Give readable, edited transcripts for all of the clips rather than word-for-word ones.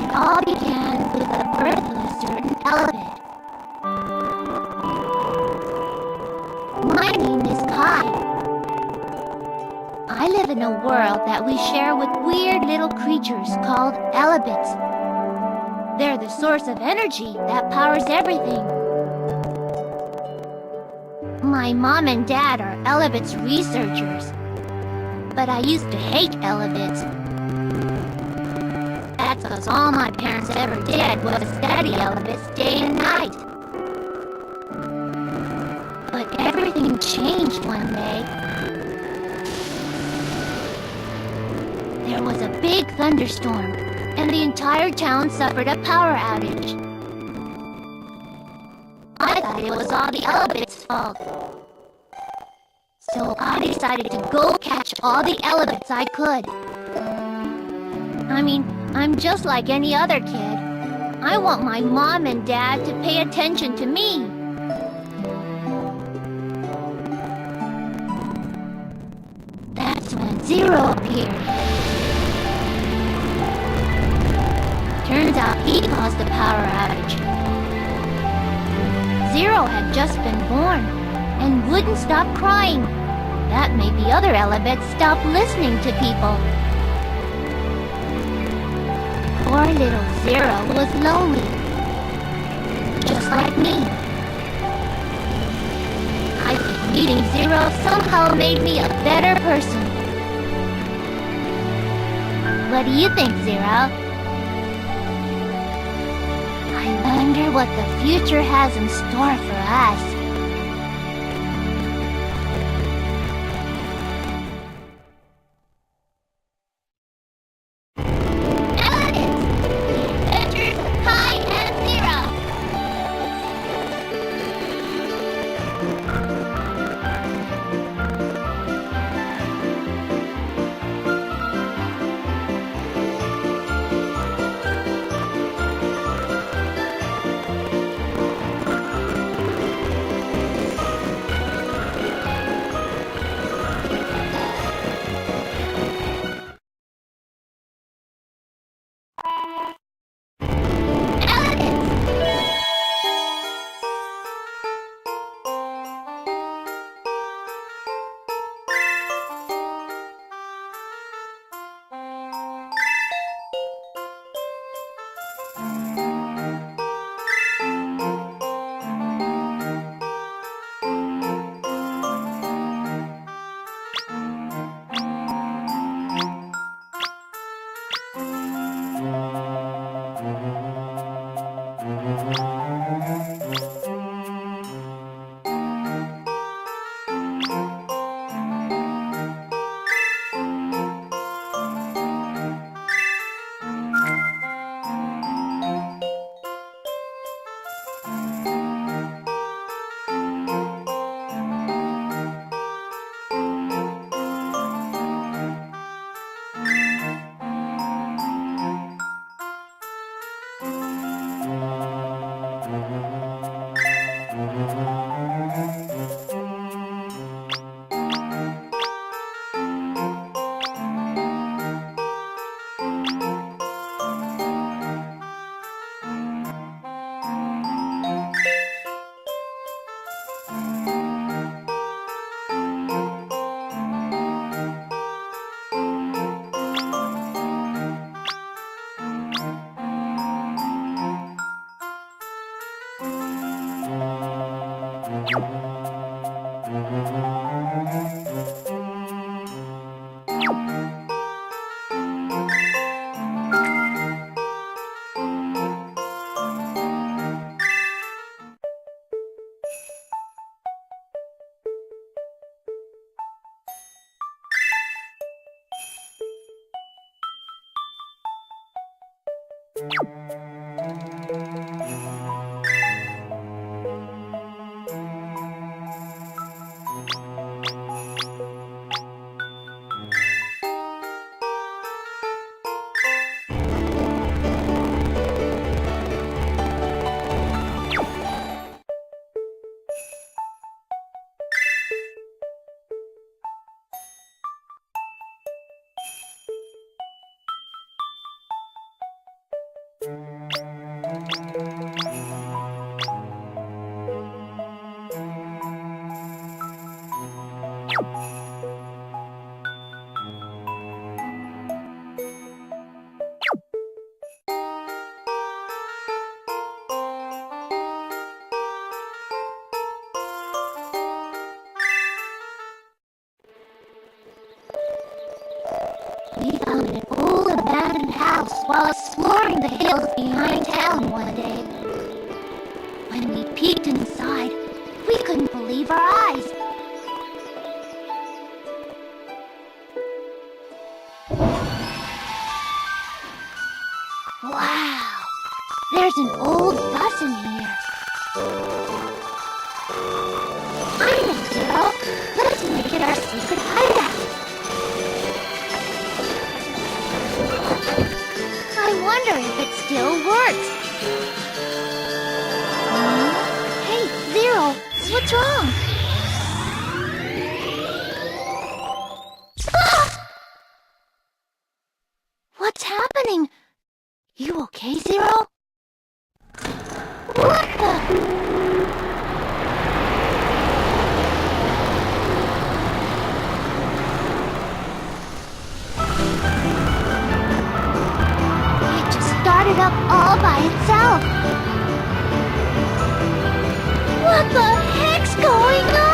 It all began with the birth of a certain elephant. My name is Kai. I live in a world that we share with weird little creatures called Elebits. They're the source of energy that powers everything. My mom and dad are Elebits researchers, but I used to hate Elebits. That's because all my parents ever did was study Elebits day and night. But everything changed one day. There was a big thunderstorm, and the entire town suffered a power outage. I thought it was all the Elebits' fault. So I decided to go catch all the Elebits I could. I mean, I'm just like any other kid. I want my mom and dad to pay attention to me. That's when Zero appeared. Turns out he caused the power outage. Zero had just been born and wouldn't stop crying. That made the other Elebits stop listening to people. Poor little Zero was lonely, just like me. I think meeting Zero somehow made me a better person. What do you think, Zero? I wonder what the future has in store for us. We found an old abandoned house while exploring the hills behind town one day. When we peeked inside, we couldn't believe our eyes. Wow! There's an old bus in here. I know, Zero. Let's make it our secret hideout. I wonder if it still works. Hey, Zero, what's wrong? Ah! What's happening? You okay, Zero? What the? It just started up all by itself. What the heck's going on?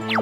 You